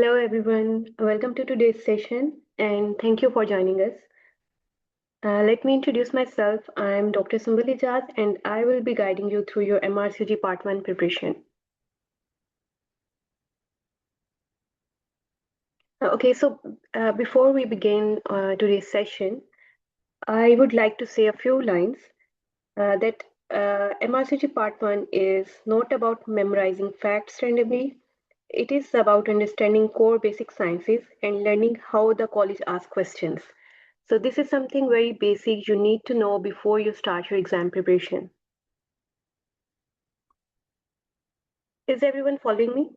Hello, everyone. Welcome to today's session, and thank you for joining us. Let me introduce myself. I'm Dr. Sumbali Jad, and I will be guiding you through your MRCG Part 1 preparation. Before we begin today's session, I would like to say a few lines that MRCG Part 1 is not about memorizing facts randomly. It is about understanding core basic sciences and learning how the college asks questions. So this is something very basic you need to know before you start your exam preparation. Is everyone following me?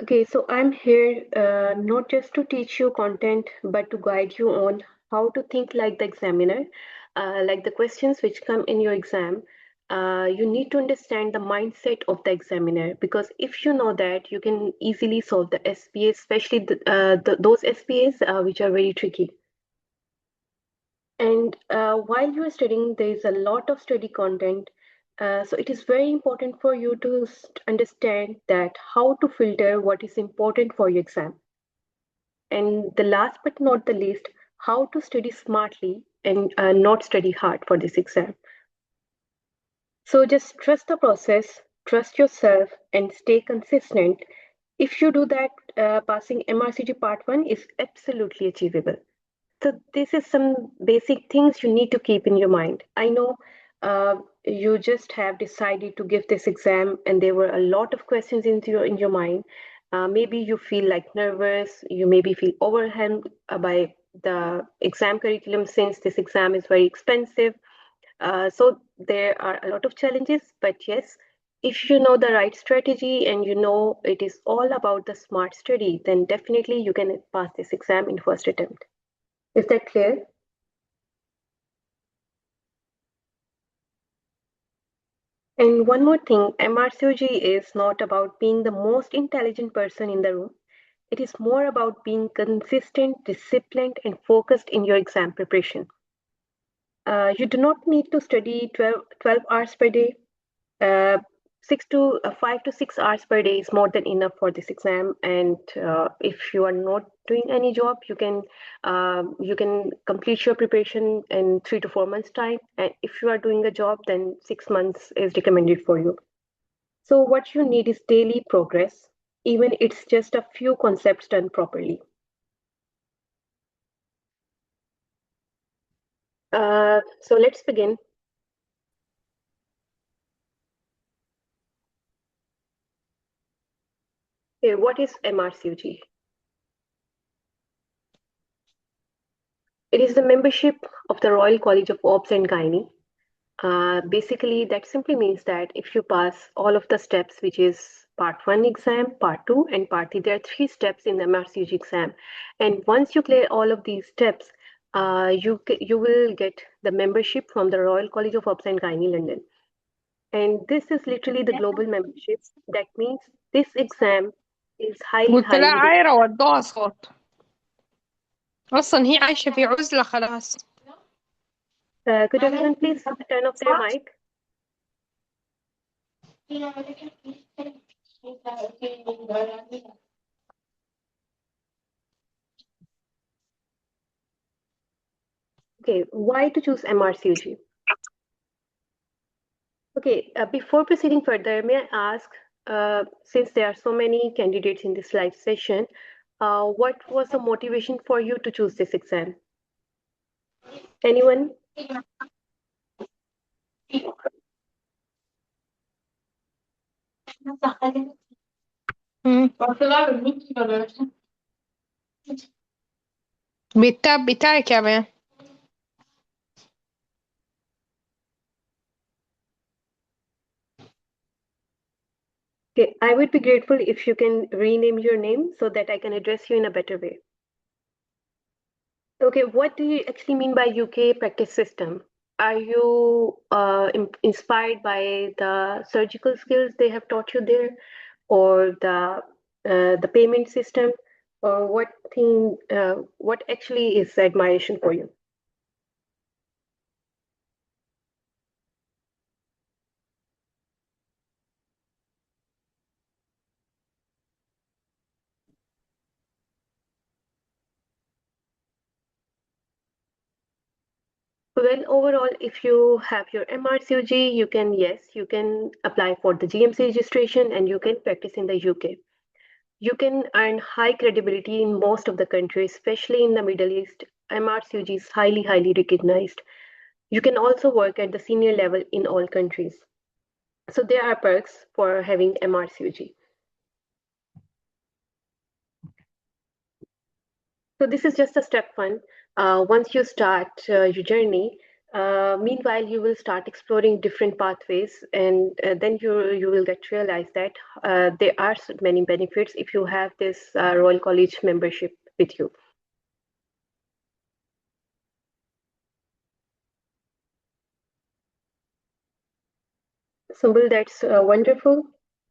Okay, so I'm here not just to teach you content, but to guide you on how to think like the examiner, like the questions which come in your exam. You need to understand the mindset of the examiner because if you know that, you can easily solve the SPAs, especially those SPAs which are very tricky. And while you are studying, there is a lot of study content. So it is very important for you to understand that how to filter what is important for your exam. And the last but not the least, how to study smartly and not study hard for this exam. So just trust the process, trust yourself, and stay consistent. If you do that, passing MRCG Part 1 is absolutely achievable. So this is some basic things you need to keep in your mind. I know you just have decided to give this exam, and there were a lot of questions in your mind. Maybe you feel like nervous. You maybe feel overwhelmed by the exam curriculum since this exam is very expensive. So there are a lot of challenges, but yes, if you know the right strategy and you know it is all about the smart study, then definitely you can pass this exam in first attempt. Is that clear? And one more thing, MRCOG is not about being the most intelligent person in the room. It is more about being consistent, disciplined, and focused in your exam preparation. You do not need to study 12 hours per day. Uh, 5 to 6 hours per day is more than enough for this exam. And if you are not doing any job, you can complete your preparation in 3 to 4 months time. And if you are doing a job, then 6 months is recommended for you. So what you need is daily progress, even it's just a few concepts done properly. So let's begin. Okay, what is MRCOG? It is the membership of the Royal College of Obs and Gynae. Basically, that simply means that if you pass all of the steps, which is part 1 exam, part 2, and part 3, there are 3 steps in the MRCG exam. And once you clear all of these steps, you will get the membership from the Royal College of Obs and Gynae London. And this is literally the global membership. That means this exam is highly, قلت لها highly عايرة ودوها صوت. أصلا هي عايشة في عزلة خلاص. could everyone please turn off their mic? Okay, why to choose MRCG? Okay, before proceeding further, may I ask, since there are so many candidates in this live session, what was the motivation for you to choose this exam? Anyone? بالتاب بتاعي كمان. Okay, I would be grateful if you can rename your name so that I can address you in a better way. Okay, what do you actually mean by UK practice system? Are you inspired by the surgical skills they have taught you there, or the payment system, or what actually is admiration for you? Well, overall, if you have your MRCOG, you can apply for the GMC registration and you can practice in the UK. You can earn high credibility in most of the countries, especially in the Middle East. MRCOG is highly recognized. You can also work at the senior level in all countries. So there are perks for having MRCOG. So this is just a step one. Once you start your journey, meanwhile you will start exploring different pathways, and then you will get realize that there are many benefits if you have this Royal College membership with you. Sumbul, that's wonderful.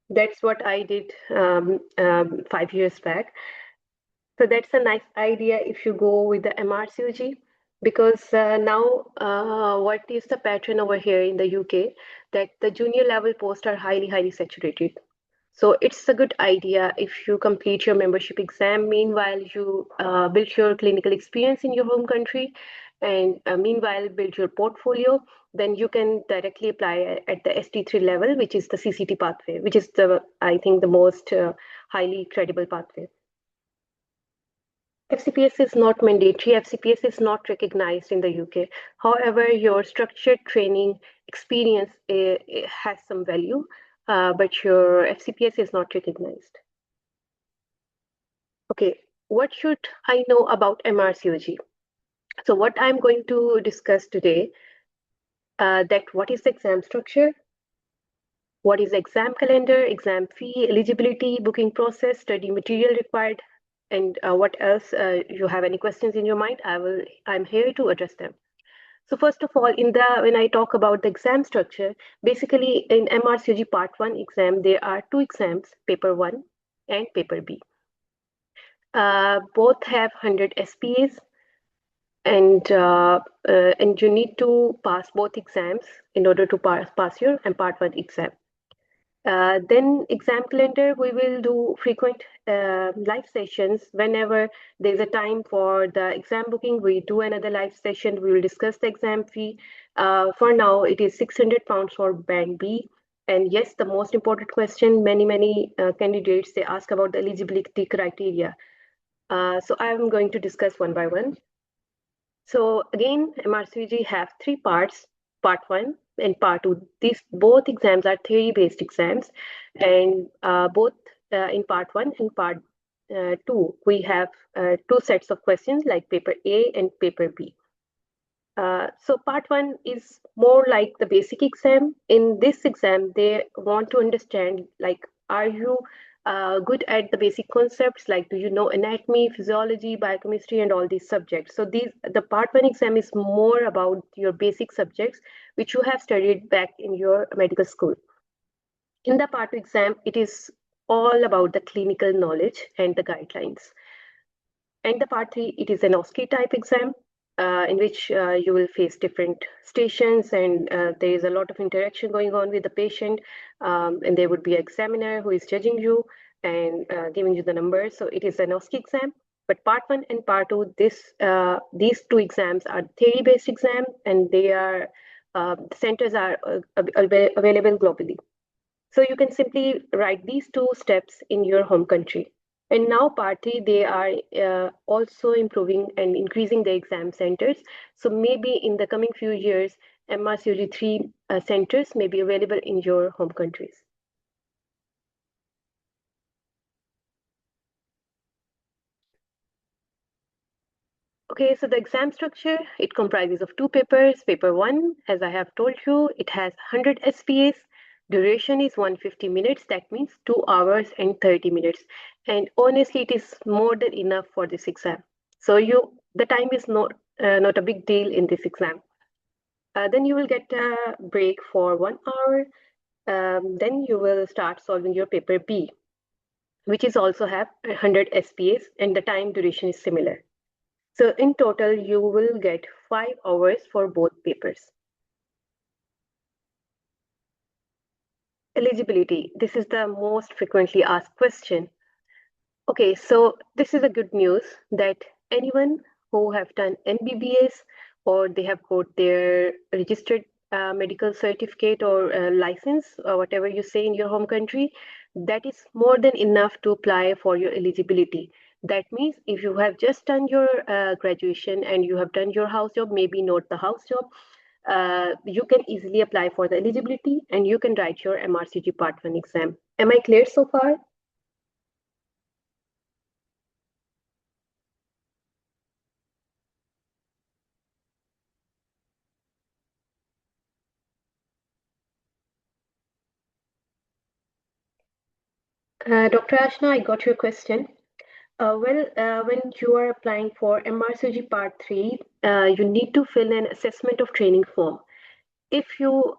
That's what I did 5 years back. So that's a nice idea if you go with the MRCOG, because now what is the pattern over here in the UK, that the junior level posts are highly saturated. So it's a good idea if you complete your membership exam. Meanwhile, you build your clinical experience in your home country, and meanwhile build your portfolio. Then you can directly apply at the ST3 level, which is the CCT pathway, which is I think the most highly credible pathway. FCPS is not mandatory. FCPS is not recognized in the UK. However, your structured training experience has some value, but your FCPS is not recognized. Okay, what should I know about MRCOG? So what I'm going to discuss today, that what is the exam structure, what is the exam calendar, exam fee, eligibility, booking process, study material required, and what else. You have any questions in your mind, I'm here to address them. So first of all, when I talk about the exam structure, basically in MRCOG Part 1 exam, there are two exams, Paper 1 and Paper B. Both have 100 SPAs, and you need to pass both exams in order to pass your Part 1 exam. Then exam calendar, we will do frequent live sessions. Whenever there's a time for the exam booking, we do another live session. We will discuss the exam fee. For now, it is £600 for Band B. And yes, the most important question, many candidates, they ask about the eligibility criteria. So I'm going to discuss one by one. So again, MRCG have three parts, part one and part two. These both exams are theory-based exams, and both in part one and part two, we have two sets of questions like paper A and paper B. So part one is more like the basic exam. In this exam, they want to understand, like, are you good at the basic concepts? Like, do you know anatomy, physiology, biochemistry, and all these subjects? So the part one exam is more about your basic subjects, which you have studied back in your medical school. In the part two exam, it is all about the clinical knowledge and the guidelines. And the part three, it is an OSCE type exam, in which you will face different stations, and there is a lot of interaction going on with the patient, and there would be an examiner who is judging you and giving you the numbers. So it is an OSCE exam. But part one and part two, these two exams are theory-based exam, and centers are available globally. So you can simply write these two steps in your home country. And now partly they are also improving and increasing the exam centers. So maybe in the coming few years, MRCOG 3 centers may be available in your home countries. Okay, so the exam structure, it comprises of two papers. Paper 1, as I have told you, it has 100 SPAs. Duration is 150 minutes. That means 2 hours and 30 minutes. And honestly, it is more than enough for this exam. So the time is not a big deal in this exam. Then you will get a break for 1 hour. Then you will start solving your paper B. which is also have 100 SPAs, and the time duration is similar. So in total, you will get 5 hours for both papers. Eligibility. This is the most frequently asked question. Okay, so this is a good news that anyone who have done MBBS or they have got their registered medical certificate or license or whatever you say in your home country, that is more than enough to apply for your eligibility. That means if you have just done your graduation and you have done your house job, maybe not the house job, you can easily apply for the eligibility and you can write your MRCG Part 1 exam. Am I clear so far? Dr. Ashna, I got your question. When you are applying for MRCG Part 3, you need to fill an assessment of training form. If your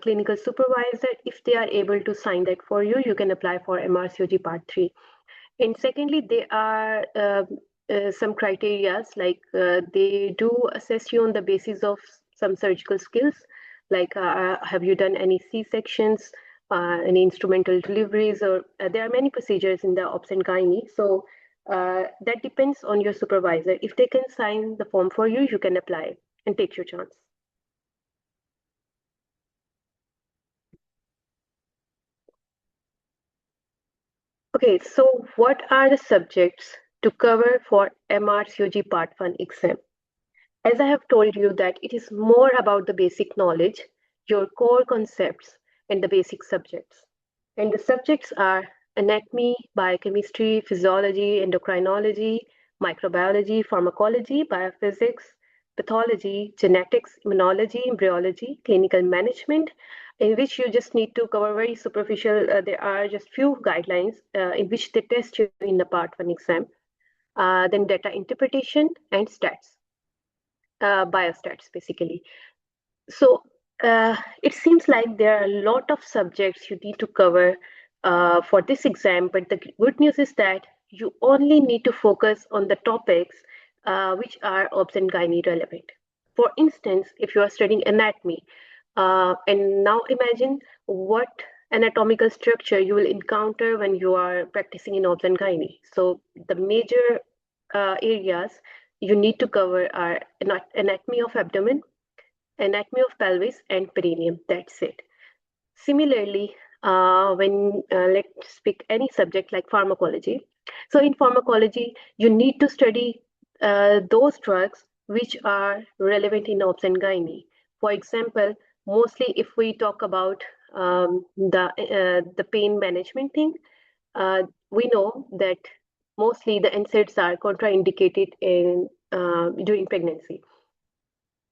clinical supervisor, if they are able to sign that for you, you can apply for MRCG Part 3. And secondly, there are some criteria like they do assess you on the basis of some surgical skills, like have you done any C-sections, any instrumental deliveries, or there are many procedures in the obs and gynae. So that depends on your supervisor. If they can sign the form for you, you can apply and take your chance. Okay, so what are the subjects to cover for MRCOG Part 1 exam? As I have told you that it is more about the basic knowledge, your core concepts, and the basic subjects. And the subjects are anatomy, biochemistry, physiology, endocrinology, microbiology, pharmacology, biophysics, pathology, genetics, immunology, embryology, clinical management, in which you just need to cover very superficial. There are just few guidelines in which they test you in the Part 1 exam. Then data interpretation and stats, biostats basically. So it seems like there are a lot of subjects you need to cover for this exam, but the good news is that you only need to focus on the topics which are obs and gynae relevant. For instance, if you are studying anatomy, and now imagine what anatomical structure you will encounter when you are practicing in obs and gynae. So the major areas you need to cover are anatomy of abdomen, anatomy of pelvis, and perineum. That's it. Similarly, when let's pick any subject like pharmacology. So in pharmacology, you need to study those drugs which are relevant in obs and gynae. For example, mostly if we talk about the pain management thing, we know that mostly the NSAIDs are contraindicated in during pregnancy.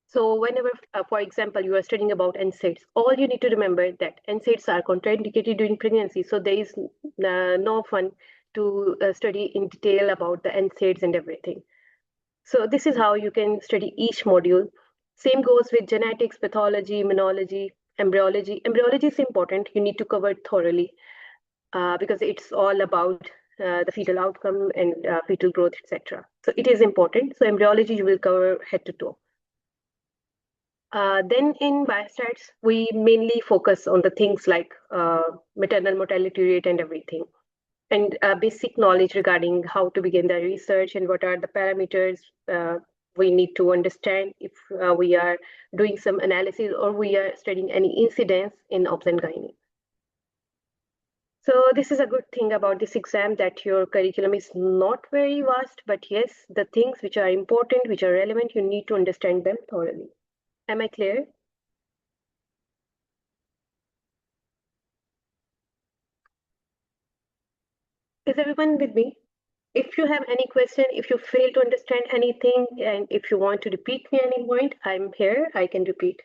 So whenever, for example, you are studying about NSAIDs, all you need to remember that NSAIDs are contraindicated during pregnancy. So there is no fun to study in detail about the NSAIDs and everything. So this is how you can study each module. Same goes with genetics, pathology, immunology, embryology. Embryology is important. You need to cover it thoroughly because it's all about the fetal outcome and fetal growth, etc. So it is important. So embryology you will cover head to toe. Then in biostats, we mainly focus on the things like maternal mortality rate and everything, and basic knowledge regarding how to begin the research and what are the parameters we need to understand if we are doing some analysis or we are studying any incidents in obs and gynae. So this is a good thing about this exam, that your curriculum is not very vast, but yes, the things which are important, which are relevant, you need to understand them thoroughly. Am I clear? Is everyone with me? If you have any question, if you fail to understand anything, and if you want to repeat me any point, I'm here, I can repeat.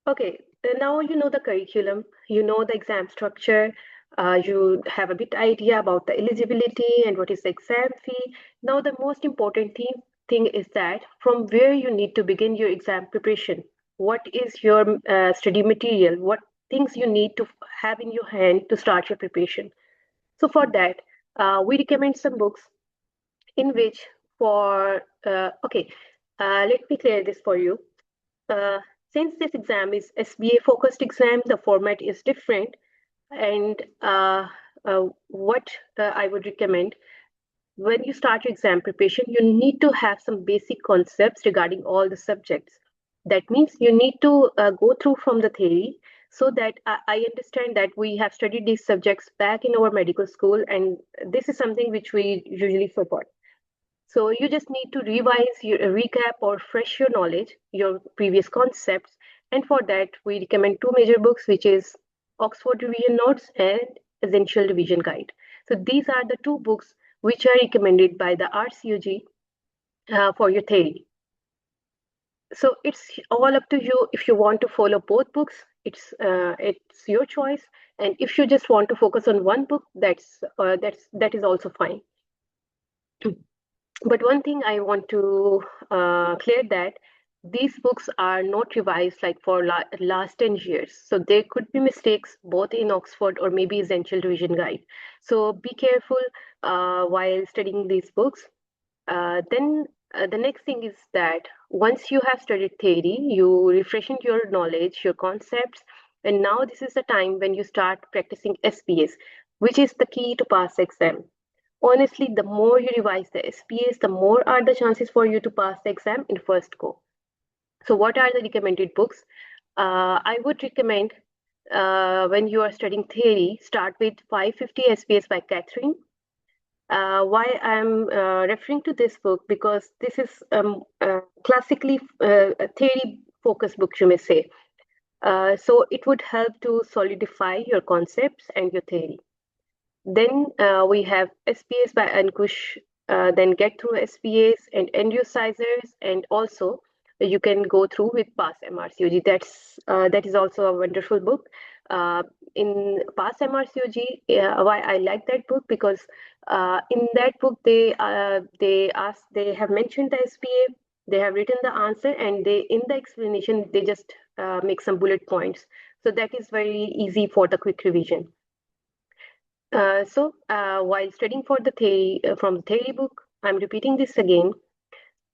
Okay, now you know the curriculum, you know the exam structure, you have a bit idea about the eligibility and what is the exam fee. Now the most important thing is that from where you need to begin your exam preparation. What is your study material? What things you need to have in your hand to start your preparation. So for that, we recommend some books in which let me clear this for you. Uh, since this exam is SBA focused exam, the format is different. And what I would recommend, when you start your exam preparation, you need to have some basic concepts regarding all the subjects. That means you need to go through from the theory, so that I understand that we have studied these subjects back in our medical school, and this is something which we usually forgot. So you just need to revise your recap or fresh your knowledge, your previous concepts. And for that, we recommend two major books, which is Oxford Revision Notes and Essential Revision Guide. So these are the two books which are recommended by the RCOG for your theory. So it's all up to you. If you want to follow both books, it's your choice. And if you just want to focus on one book, that is also fine. But one thing I want to clear that these books are not revised like for last 10 years. So there could be mistakes both in Oxford or maybe Essential Revision Guide. So be careful while studying these books. Then the next thing is that once you have studied theory, you refreshen your knowledge, your concepts, and now this is the time when you start practicing SPAs, which is the key to pass the exam. Honestly, the more you revise the SPAs, the more are the chances for you to pass the exam in first go. So what are the recommended books? I would recommend when you are studying theory, start with 550 SPAs by Catherine. Why I'm referring to this book, because this is classically a theory focused book, you may say. So it would help to solidify your concepts and your theory. Then we have SPAs by Ankush, then get through SPAs and end users, and also you can go through with Pass MRCOG. That is also a wonderful book. In Pass MRCOG, why I like that book, because in that book they have mentioned the SPA, they have written the answer, and they in the explanation they just make some bullet points. So that is very easy for the quick revision. While studying for the theory from the theory book, I'm repeating this again.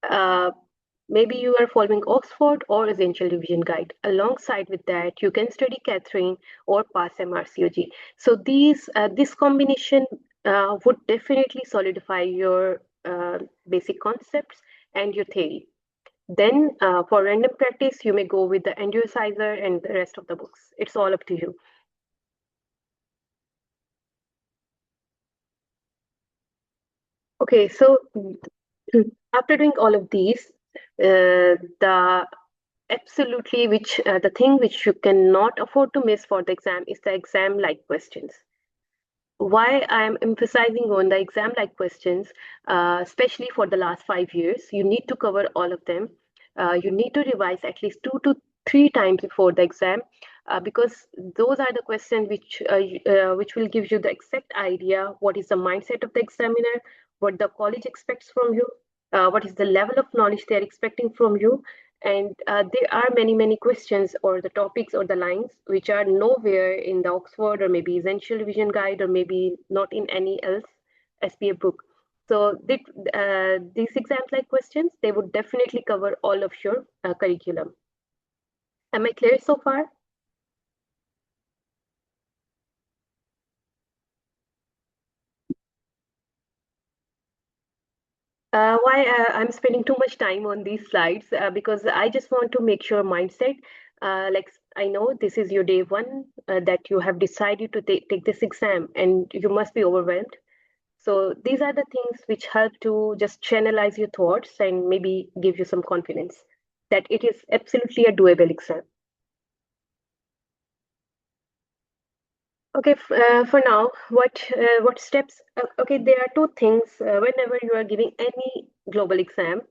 Uh, Maybe you are following Oxford or Essential Revision Guide. Alongside with that, you can study Catherine or Pass MRCOG. So this combination would definitely solidify your basic concepts and your theory. Then for random practice, you may go with the end user and the rest of the books. It's all up to you. Okay, so after doing all of these, the the thing which you cannot afford to miss for the exam is the exam-like questions. Why I'm emphasizing on the exam-like questions, especially for the last 5 years, you need to cover all of them. You need to revise at least 2 to 3 times before the exam, because those are the questions which will give you the exact idea what is the mindset of the examiner, what the college expects from you, what is the level of knowledge they are expecting from you. And there are many questions or the topics or the lines which are nowhere in the Oxford or maybe Essential Revision Guide or maybe not in any else SPA book. So these exams-like questions, they would definitely cover all of your curriculum. Am I clear so far? Why I'm spending too much time on these slides, because I just want to make sure mindset. Like I know this is your day one that you have decided to take this exam, and you must be overwhelmed. So these are the things which help to just channelize your thoughts and maybe give you some confidence that it is absolutely a doable exam. Okay, for now, what steps? Okay, there are two things. Whenever you are giving any global exam,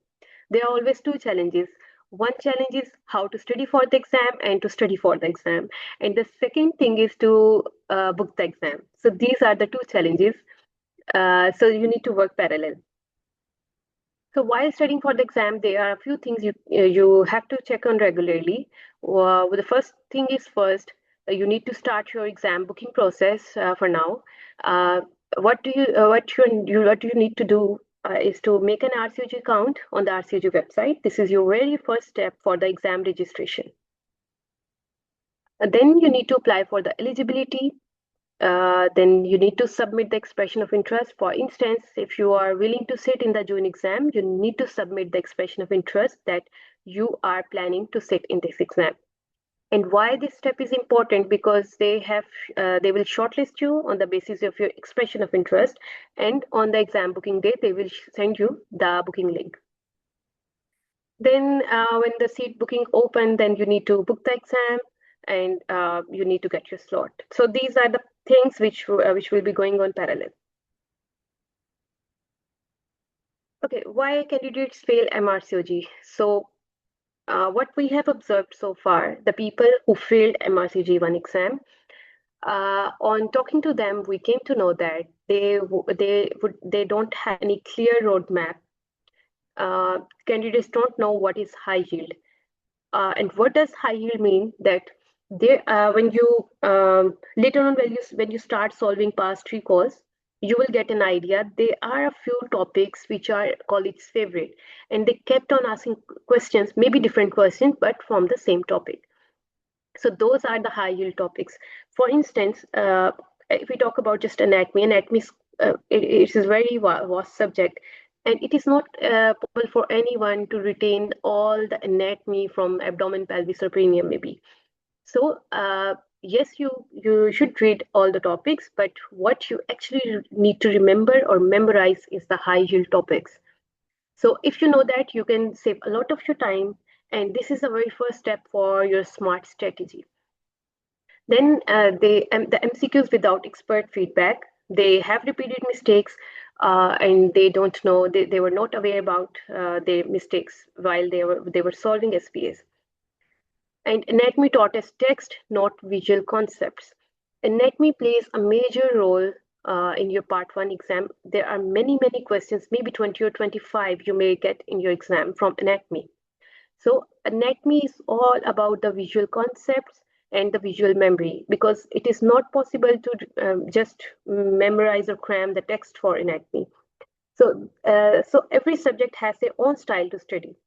there are always two challenges. One challenge is how to study for the exam and to study for the exam. And the second thing is to book the exam. So these are the two challenges. So you need to work parallel. So while studying for the exam, there are a few things you have to check on regularly. The first thing is first, you need to start your exam booking process for now. What do you need to do is to make an RCOG account on the RCOG website. This is your very first step for the exam registration. Then you need to apply for the eligibility. Then you need to submit the expression of interest. For instance, if you are willing to sit in the June exam, you need to submit the expression of interest that you are planning to sit in this exam. And why this step is important? Because they will shortlist you on the basis of your expression of interest, and on the exam booking day, they will send you the booking link. Then when the seat booking open, then you need to book the exam, and you need to get your slot. So these are the things which will be going on parallel. Okay, why candidates fail MRCOG? So what we have observed so far, the people who failed MRCOG-1 exam, on talking to them, we came to know that they don't have any clear roadmap. Candidates don't know what is high yield. And what does high yield mean? That when you later on when you start solving past recalls, you will get an idea. There are a few topics which are colleagues' favorite, and they kept on asking questions, maybe different questions, but from the same topic. So those are the high yield topics. For instance, if we talk about just anatomy, it is a very vast subject, and it is not possible for anyone to retain all the anatomy from abdomen, pelvis, or perineum maybe. So yes, you should read all the topics, but what you actually need to remember or memorize is the high yield topics. So if you know that, you can save a lot of your time, and this is the very first step for your smart strategy. Then the MCQs without expert feedback, they have repeated mistakes, and they don't know, they were not aware about their mistakes while they were solving SPAs. And anatomy taught as text, not visual concepts. Anatomy plays a major role in your part 1 exam. There are many questions, maybe 20 or 25 you may get in your exam from anatomy. So anatomy is all about the visual concepts and the visual memory, because it is not possible to just memorize or cram the text for anatomy. So every subject has their own style to study.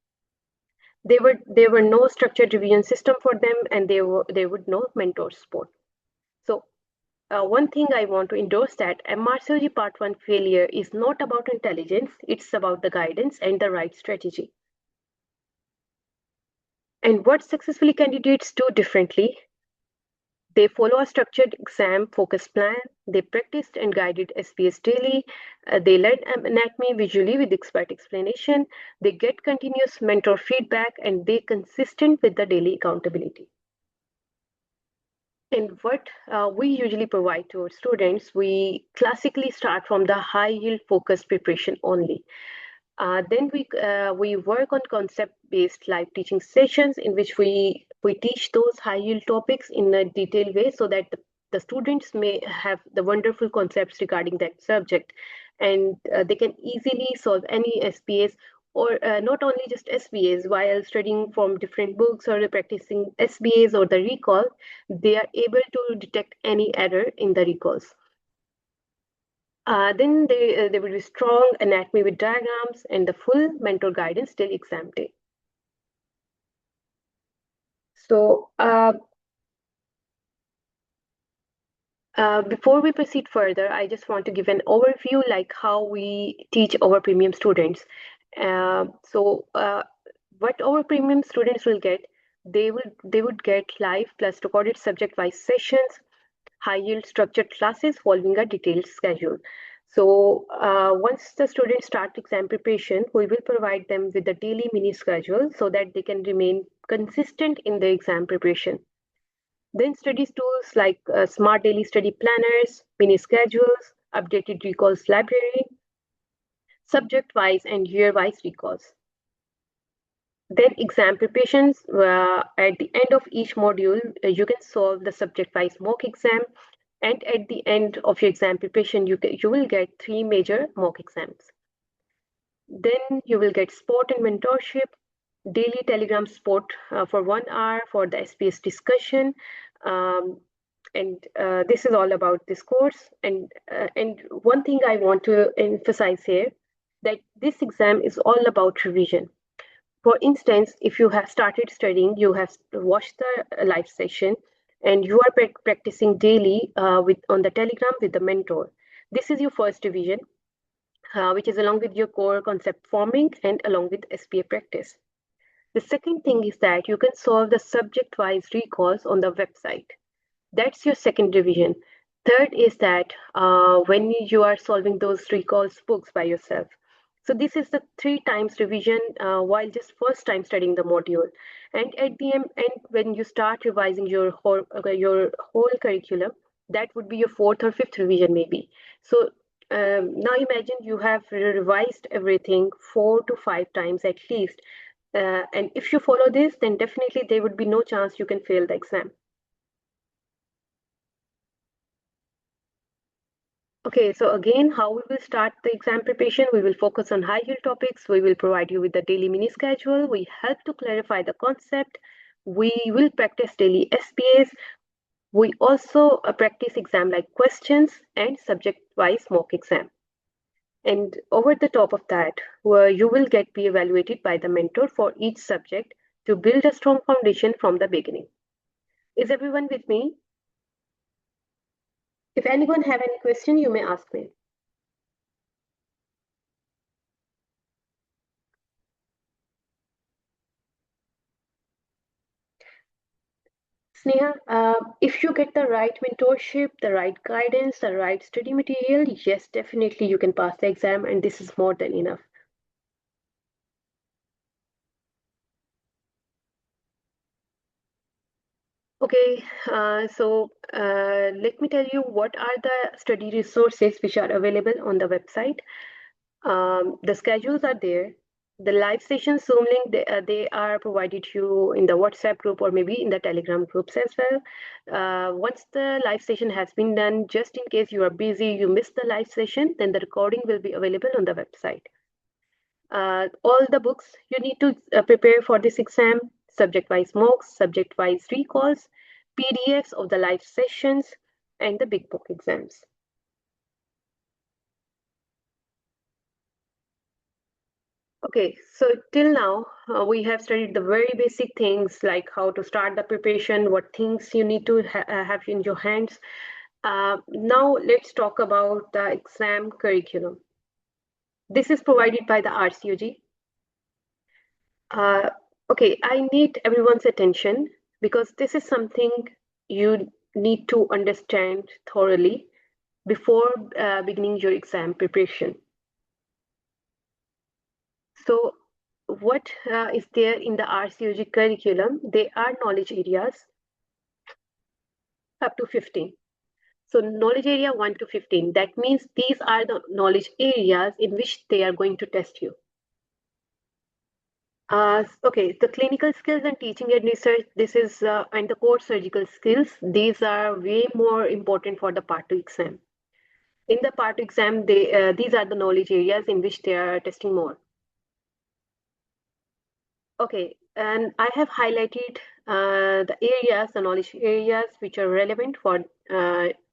There were no structured revision system for them, and there would no mentor support. So one thing I want to endorse, that MRCOG Part 1 failure is not about intelligence, it's about the guidance and the right strategy. And what successfully candidates do differently: they follow a structured exam focus plan, they practiced and guided SPS daily, they learn anatomy visually with expert explanation, they get continuous mentor feedback, and they consistent with the daily accountability. And what we usually provide to our students, we classically start from the high yield focused preparation only. Then we work on concept-based live teaching sessions in which we teach those high-yield topics in a detailed way, so that the students may have the wonderful concepts regarding that subject, and they can easily solve any SPAs, or not only just SBAs. While studying from different books or practicing SBAs or the recall, they are able to detect any error in the recalls. Then there will be strong anatomy with diagrams and the full mentor guidance till exam day. So before we proceed further, I just want to give an overview like how we teach our premium students. What our premium students will get, they would get live plus recorded subject-wise sessions, high-yield structured classes following a detailed schedule. So once the students start exam preparation, we will provide them with a daily mini schedule so that they can remain consistent in their exam preparation. Then studies tools like smart daily study planners, mini schedules, updated recalls library, subject-wise and year-wise recalls. Then exam preparations, at the end of each module, you can solve the subject-wise mock exam, and at the end of your exam preparation, you will get 3 major mock exams. Then you will get support and mentorship, daily Telegram support for 1 hour for the SPS discussion, And this is all about this course. And one thing I want to emphasize here, that this exam is all about revision. For instance, if you have started studying, you have watched the live session, and you are practicing daily with on the Telegram with the mentor. This is your first revision, which is along with your core concept forming and along with SPA practice. The second thing is that you can solve the subject-wise recalls on the website. That's your second revision. Third is that when you are solving those recalls books by yourself. So this is the 3 times revision while just first time studying the module. And at the end, and when you start revising your whole curriculum, that would be your fourth or fifth revision maybe. So now imagine you have revised everything 4 to 5 times at least. And if you follow this, then definitely there would be no chance you can fail the exam. Okay, so again, how we will start the exam preparation? We will focus on high yield topics. We will provide you with the daily mini schedule. We help to clarify the concept. We will practice daily SPAs. We also practice exam like questions and subject wise mock exam. And over the top of that, you will be evaluated by the mentor for each subject to build a strong foundation from the beginning. Is everyone with me? If anyone have any question, you may ask me. Sneha, if you get the right mentorship, the right guidance, the right study material, yes, definitely you can pass the exam, and this is more than enough. Okay, let me tell you what are the study resources which are available on the website. The schedules are there. The live session Zoom link, they are provided you in the WhatsApp group or maybe in the Telegram groups as well. Once the live session has been done, just in case you are busy, you miss the live session, then the recording will be available on the website. All the books you need to prepare for this exam, subject-wise mocks, subject-wise recalls, PDFs of the live sessions, and the big book exams. Okay, so till now we have studied the very basic things like how to start the preparation, what things you need to have in your hands. Now let's talk about the exam curriculum. This is provided by the RCOG. Okay, I need everyone's attention because this is something you need to understand thoroughly before beginning your exam preparation. So what is there in the RCOG curriculum? They are knowledge areas up to 15. So knowledge area 1 to 15, that means these are the knowledge areas in which they are going to test you. Okay, the clinical skills and teaching and research, this is, and the core surgical skills, these are way more important for the Part 2 exam. In the Part 2 exam, these are the knowledge areas in which they are testing more. Okay, and I have highlighted the areas, the knowledge areas which are relevant for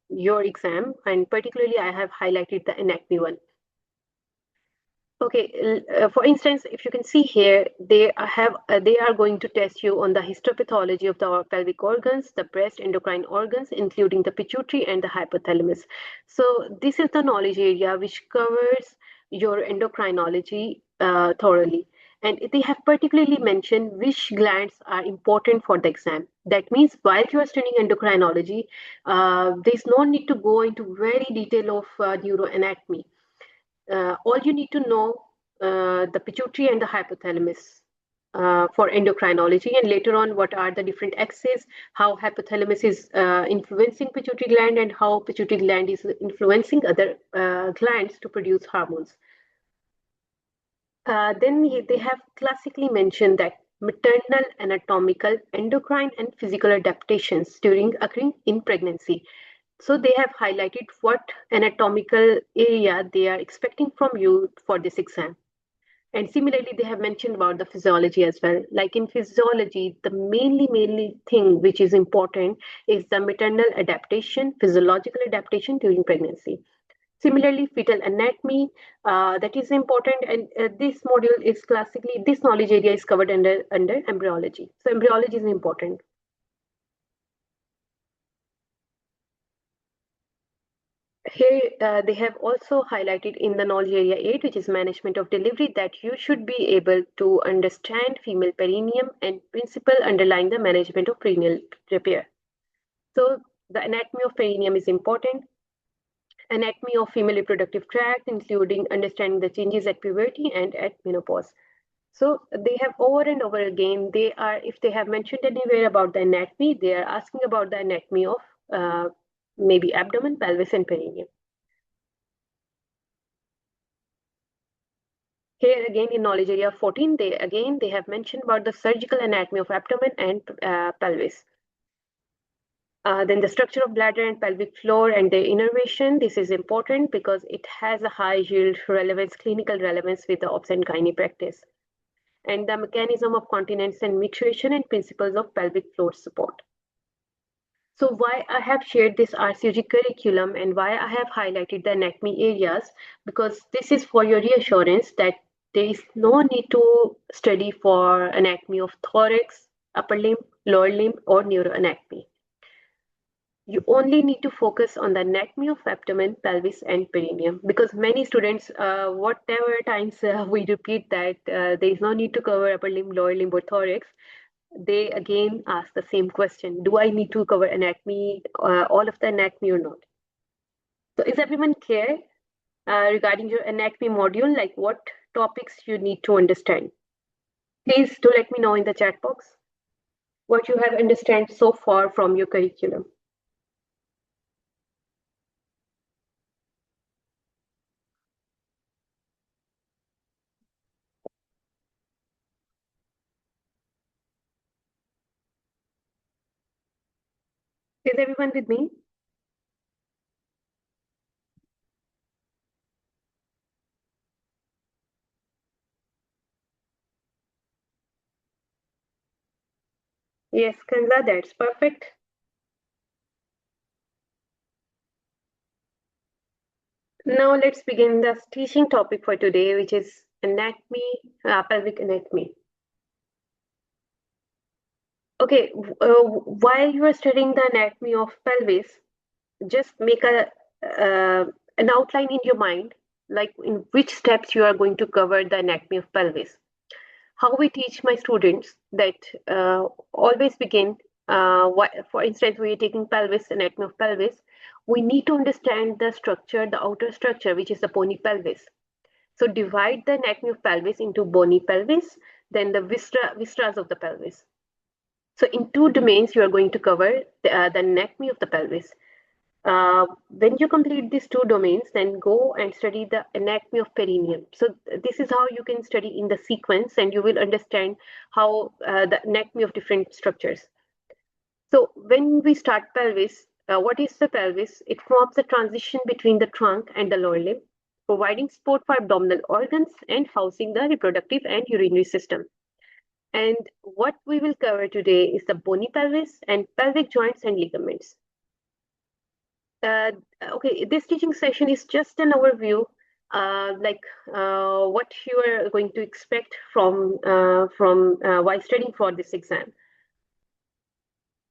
your exam, and particularly I have highlighted the anatomy one. Okay, for instance, if you can see here, they are going to test you on the histopathology of the pelvic organs, the breast endocrine organs, including the pituitary and the hypothalamus. So this is the knowledge area which covers your endocrinology thoroughly. And they have particularly mentioned which glands are important for the exam. That means while you are studying endocrinology, there's no need to go into very detail of neuroanatomy. All you need to know the pituitary and the hypothalamus for endocrinology, and later on what are the different axes, how hypothalamus is influencing pituitary gland and how pituitary gland is influencing other glands to produce hormones. Then they have classically mentioned that maternal anatomical, endocrine, and physical adaptations during occurring in pregnancy. So they have highlighted what anatomical area they are expecting from you for this exam. And similarly, they have mentioned about the physiology as well. Like in physiology, the mainly thing which is important is the maternal adaptation, physiological adaptation during pregnancy. Similarly, fetal anatomy, that is important, and this module is classically, this knowledge area is covered under embryology. So embryology is important. Here, they have also highlighted in the knowledge area 8, which is management of delivery, that you should be able to understand female perineum and principle underlying the management of perineal repair. So the anatomy of perineum is important. Anatomy of female reproductive tract, including understanding the changes at puberty and at menopause. So they have over and over again, they are, if they have mentioned anywhere about the anatomy, they are asking about the anatomy of maybe abdomen, pelvis, and perineum. Here again in knowledge area 14, they have mentioned about the surgical anatomy of abdomen and pelvis. Then the structure of bladder and pelvic floor and their innervation. This is important because it has a high yield relevance, clinical relevance with the obs and gynae practice. And the mechanism of continence and micturition and principles of pelvic floor support. So why I have shared this RCOG curriculum and why I have highlighted the anatomy areas, because this is for your reassurance that there is no need to study for anatomy of thorax, upper limb, lower limb, or neuroanatomy. You only need to focus on the anatomy of abdomen, pelvis, and perineum, because many students, whatever times we repeat that there is no need to cover upper limb, lower limb, or thorax, they again ask the same question: do I need to cover anatomy, all of the anatomy, or not? So is everyone clear regarding your anatomy module, like what topics you need to understand? Please do let me know in the chat box what you have understand so far from your curriculum. Is everyone with me? Yes, Kanza, that's perfect. Now let's begin the teaching topic for today, which is anatomy, pelvic anatomy. Okay, while you are studying the anatomy of pelvis, just make an outline in your mind, like in which steps you are going to cover the anatomy of pelvis. How we teach my students that always begin, for instance, we are taking pelvis, anatomy of pelvis, we need to understand the structure, the outer structure, which is the bony pelvis. So divide the anatomy of pelvis into bony pelvis, then the viscera of the pelvis. So in two domains, you are going to cover the anatomy of the pelvis. When you complete these two domains, then go and study the anatomy of perineum. So this is how you can study in the sequence, and you will understand how the anatomy of different structures. So when we start pelvis, what is the pelvis? It forms the transition between the trunk and the lower limb, providing support for abdominal organs and housing the reproductive and urinary system. And what we will cover today is the bony pelvis and pelvic joints and ligaments. Okay, this teaching session is just an overview, what you are going to expect from while studying for this exam.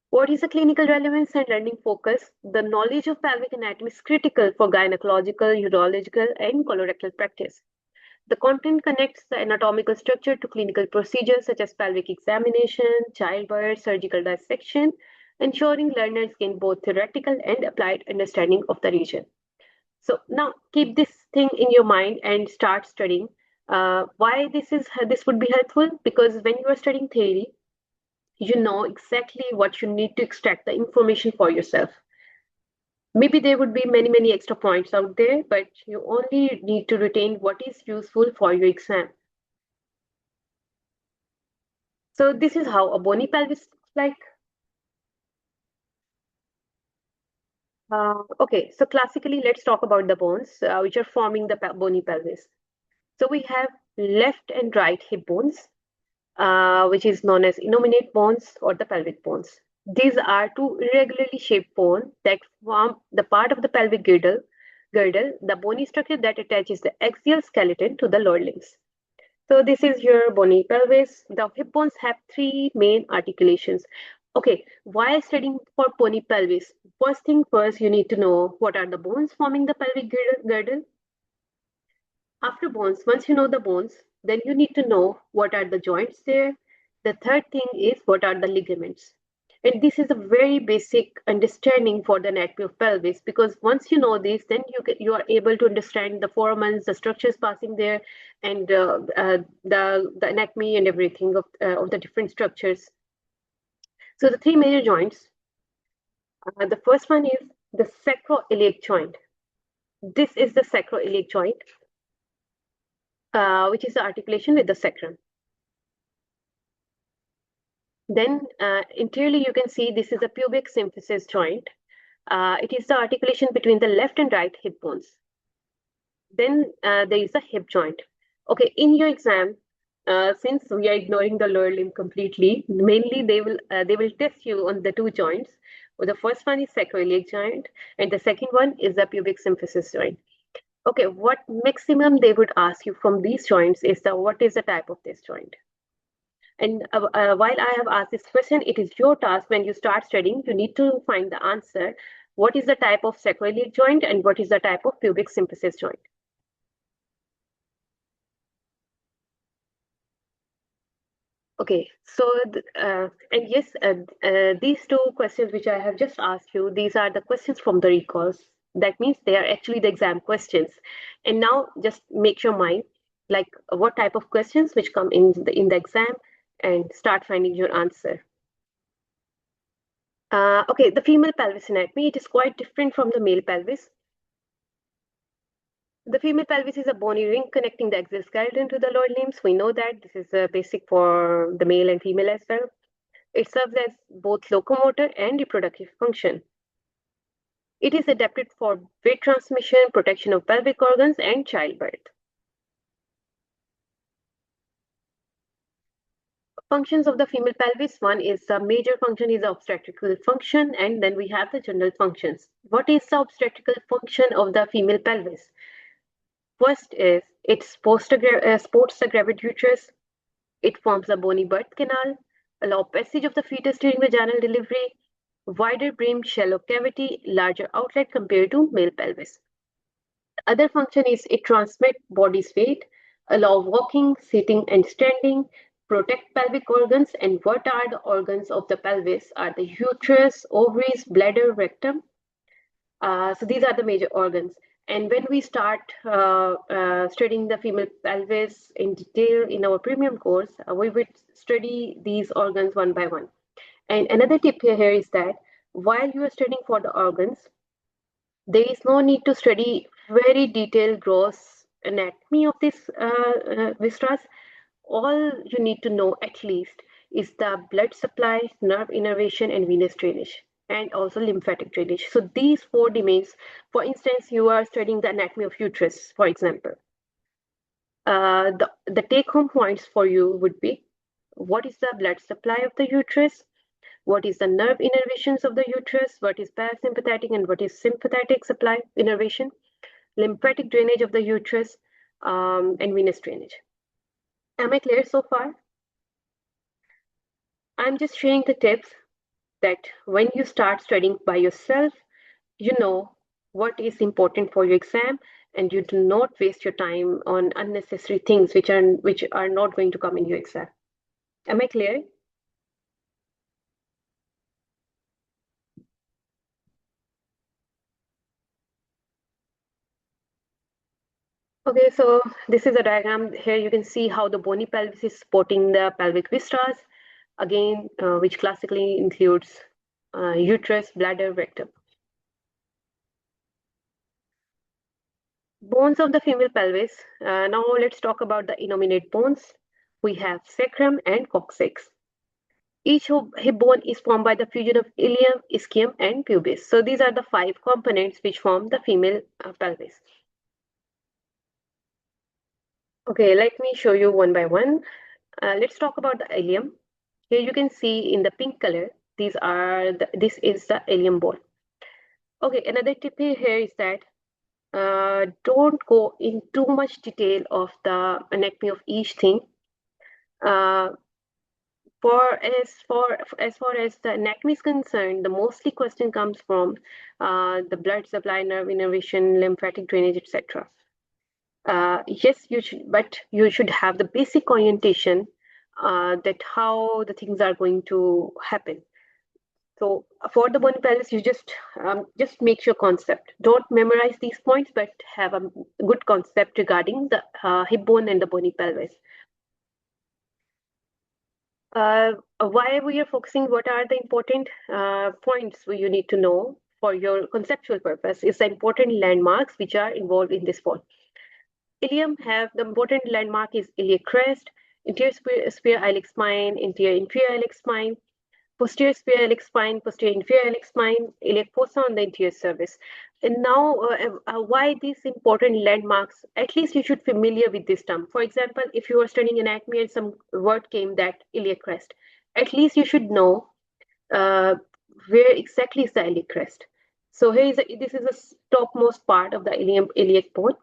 What is the clinical relevance and learning focus? The knowledge of pelvic anatomy is critical for gynecological, urological, and colorectal practice. The content connects the anatomical structure to clinical procedures such as pelvic examination, childbirth, surgical dissection, ensuring learners gain both theoretical and applied understanding of the region. So now keep this thing in your mind and start studying. Why this would be helpful? Because when you are studying theory, you know exactly what you need to extract the information for yourself. Maybe there would be many extra points out there, but you only need to retain what is useful for your exam. So this is how a bony pelvis looks like. Okay, so classically, let's talk about the bones which are forming the bony pelvis. So we have left and right hip bones, which is known as innominate bones or the pelvic bones. These are two irregularly shaped bones that form the part of the pelvic girdle, the bony structure that attaches the axial skeleton to the lower limbs. So this is your bony pelvis. The hip bones have three main articulations. Okay, while studying for bony pelvis, first thing first, you need to know what are the bones forming the pelvic girdle. After bones, once you know the bones, then you need to know what are the joints there. The third thing is what are the ligaments. And this is a very basic understanding for the anatomy of pelvis, because once you know this, then you are able to understand the foramens, the structures passing there, and the anatomy and everything of the different structures. So the three major joints. The first one is the sacroiliac joint. This is the sacroiliac joint, which is the articulation with the sacrum. Then interiorly, you can see this is a pubic symphysis joint. It is the articulation between the left and right hip bones. Then there is a hip joint. Okay, in your exam, since we are ignoring the lower limb completely, mainly they will test you on the two joints. Well, the first one is sacroiliac joint, and the second one is the pubic symphysis joint. Okay, what maximum they would ask you from these joints is what is the type of this joint? And while I have asked this question, it is your task when you start studying, you need to find the answer. What is the type of sacroiliac joint and what is the type of pubic symphysis joint? Okay, so and yes, these two questions which I have just asked you, these are the questions from the recalls. That means they are actually the exam questions. And now just make your mind like what type of questions which come in the exam and start finding your answer. Okay, the female pelvis anatomy, it is quite different from the male pelvis. The female pelvis is a bony ring connecting the axial skeleton to the lower limbs. We know that this is basic for the male and female as well. It serves as both locomotor and reproductive function. It is adapted for weight transmission, protection of pelvic organs, and childbirth. Functions of the female pelvis, one is the major function is the obstetrical function, and then we have the general functions. What is the obstetrical function of the female pelvis? First is it supports the gravid uterus. It forms a bony birth canal, allow passage of the fetus during vaginal delivery, wider brim, shallow cavity, larger outlet compared to male pelvis. The other function is it transmits body's weight, allow walking, sitting, and standing, protect pelvic organs. And what are the organs of the pelvis? Are the uterus, ovaries, bladder, rectum. So these are the major organs. And when we start studying the female pelvis in detail in our premium course, we would study these organs one by one. And another tip here is that while you are studying for the organs, there is no need to study very detailed gross anatomy of this viscera. All you need to know at least is the blood supply, nerve innervation, and venous drainage, and also lymphatic drainage. So these four domains, for instance, you are studying the anatomy of uterus, for example. The take-home points for you would be, what is the blood supply of the uterus? What is the nerve innervations of the uterus? What is parasympathetic and what is sympathetic supply innervation? Lymphatic drainage of the uterus, and venous drainage. Am I clear so far? I'm just sharing the tips that when you start studying by yourself, you know what is important for your exam, and you do not waste your time on unnecessary things which are not going to come in your exam. Am I clear? Okay, so this is a diagram. Here you can see how the bony pelvis is supporting the pelvic viscera, again, which classically includes uterus, bladder, rectum. Bones of the female pelvis. Now let's talk about the innominate bones. We have sacrum and coccyx. Each hip bone is formed by the fusion of ilium, ischium, and pubis. So these are the 5 components which form the female pelvis. Okay, let me show you one by one. Let's talk about the ileum. Here you can see in the pink color, this is the ileum bone. Okay, another tip here is that don't go in too much detail of the anatomy of each thing. Uh, as far as the anatomy is concerned, the mostly question comes from the blood supply, nerve innervation, lymphatic drainage, etc. Yes, you should, but you should have the basic orientation that how the things are going to happen. So for the bony pelvis, you just make your concept. Don't memorize these points, but have a good concept regarding the hip bone and the bony pelvis. Why we are focusing, what are the important points you need to know for your conceptual purpose is the important landmarks which are involved in this bone. Ilium have the important landmark is iliac crest, interior superior iliac spine, interior inferior iliac spine, posterior superior iliac spine, posterior inferior iliac spine, iliac fossa on the interior surface. And now, why these important landmarks? At least you should familiar with this term. For example, if you are studying anatomy and some word came that iliac crest, at least you should know uh, where exactly is the iliac crest. So this is the topmost part of the iliac bone.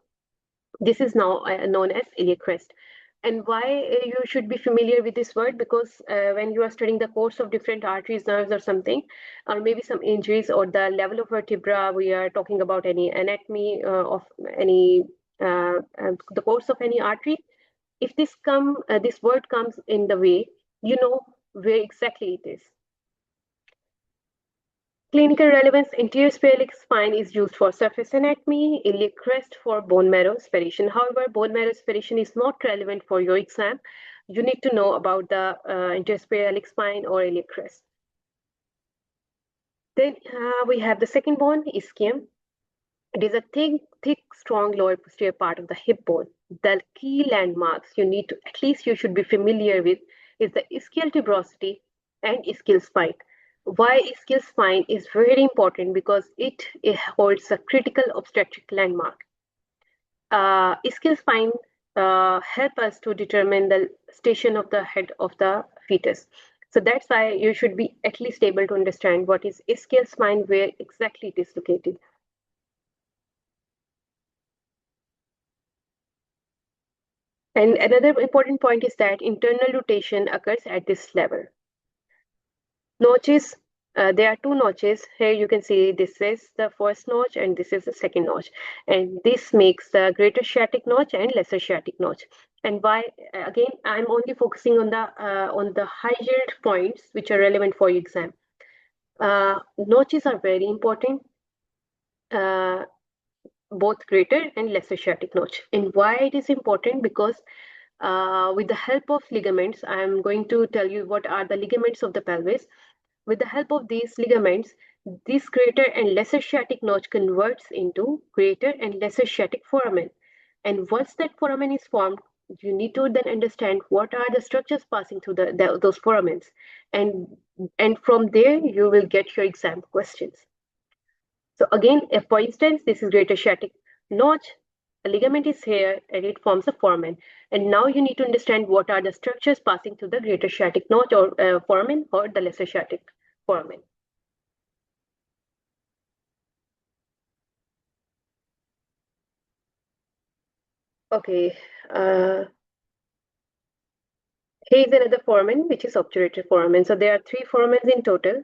This is now known as iliac crest. And why you should be familiar with this word? Because when you are studying the course of different arteries, nerves, or something, or maybe some injuries or the level of vertebra, we are talking about any anatomy of any the course of any artery. If this word comes in the way, you know where exactly it is. Clinical relevance, anterior spherical spine is used for surface anatomy, iliac crest for bone marrow aspiration. However, bone marrow aspiration is not relevant for your exam. You need to know about the anterior spherical spine or iliac crest. Then we have the second bone, ischium. It is a thick, strong lower posterior part of the hip bone. The key landmarks you need to, at least you should be familiar with, is the ischial tuberosity and ischial spine. Why ischial spine is very important because it holds a critical obstetric landmark. Ischial spine help us to determine the station of the head of the fetus. So that's why you should be at least able to understand what is ischial spine, where exactly it is located. And another important point is that internal rotation occurs at this level. Notches, there are two notches. Here you can see this is the first notch and this is the second notch. And this makes the greater sciatic notch and lesser sciatic notch. And why, again, I'm only focusing on the high yield points which are relevant for your exam. Notches are very important. Both greater and lesser sciatic notch. And why it is important? Because with the help of ligaments, I'm going to tell you what are the ligaments of the pelvis. With the help of these ligaments, this greater and lesser sciatic notch converts into greater and lesser sciatic foramen. And once that foramen is formed, you need to then understand what are the structures passing through those foramens. And from there, you will get your exam questions. So again, if for instance, this is greater sciatic notch, a ligament is here and it forms a foramen. And now you need to understand what are the structures passing through the greater sciatic notch or foramen or the lesser sciatic foramen. Okay, here is another foramen, which is obturator foramen. So there are three foramens in total.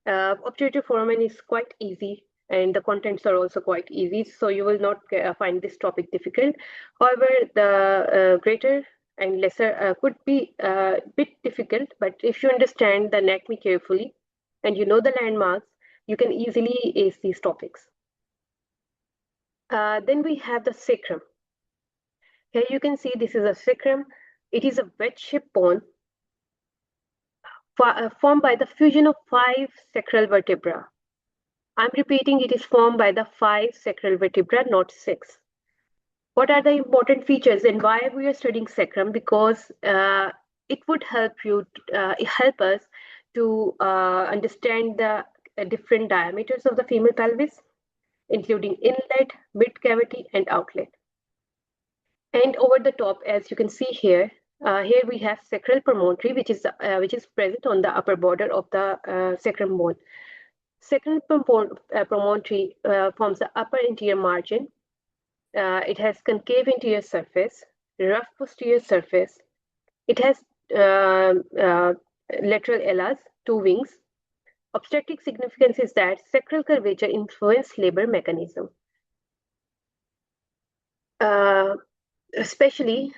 Obturator foramen is quite easy and the contents are also quite easy, so you will not find this topic difficult. However, the greater and lesser could be a bit difficult, but if you understand the anatomy carefully and you know the landmarks, you can easily ace these topics. Then we have the sacrum. Here you can see this is a sacrum. It is a wedge-shaped bone formed by the fusion of 5 sacral vertebrae. I'm repeating, it is formed by the 5 sacral vertebrae, not 6. What are the important features and why we are studying sacrum? Because it would help help us to understand the different diameters of the female pelvis, including inlet, mid cavity, and outlet. And over the top, as you can see here, here we have sacral promontory, which is present on the upper border of the sacrum bone. Sacral promontory forms the upper anterior margin. It has concave anterior surface, rough posterior surface. It has lateral alas, two wings. Obstetric significance is that sacral curvature influences labor mechanism. Uh, Especially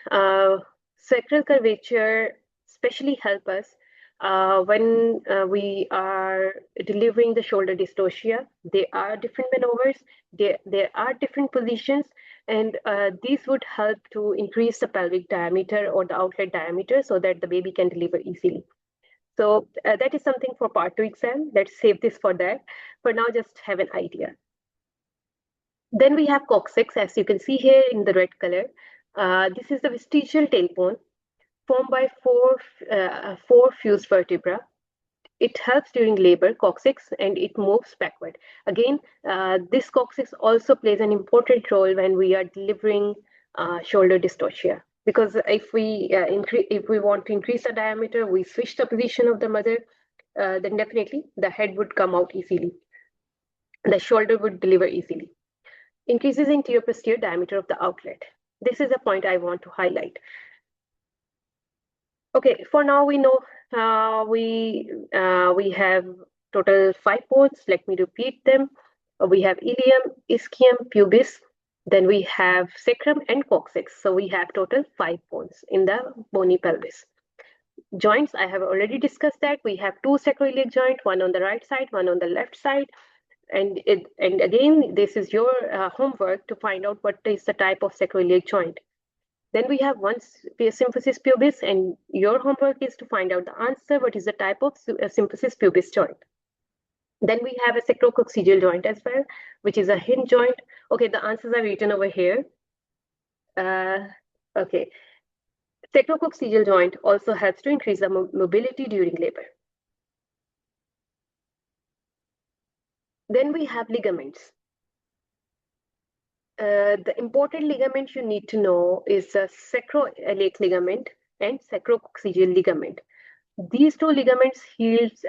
sacral curvature especially help us when we are delivering the shoulder dystocia. There are different maneuvers, there are different positions, and these would help to increase the pelvic diameter or the outlet diameter so that the baby can deliver easily. So that is something for part 2 exam. Let's save this for that. For now, just have an idea. Then we have coccyx, as you can see here in the red color. This is the vestigial tailbone formed by four fused vertebra. It helps during labor, coccyx, and it moves backward. Again, this coccyx also plays an important role when we are delivering shoulder dystocia. Because if we want to increase the diameter, we switch the position of the mother, then definitely the head would come out easily. The shoulder would deliver easily. Increases in anterior-posterior diameter of the outlet. This is a point I want to highlight. Okay, for now we know we have total 5 bones. Let me repeat them. We have ilium, ischium, pubis. Then we have sacrum and coccyx. So we have total 5 bones in the bony pelvis. Joints, I have already discussed that. We have 2 sacroiliac joints, one on the right side, one on the left side. And again, this is your homework to find out what is the type of sacroiliac joint. Then we have one symphysis pubis, and your homework is to find out the answer, what is the type of symphysis pubis joint. Then we have a sacrococcygeal joint as well, which is a hinge joint. Okay, the answers are written over here. Okay. Sacrococcygeal joint also helps to increase the mobility during labor. Then we have ligaments. The important ligament you need to know is the sacroiliac ligament and sacrococcygeal ligament. These two ligaments yields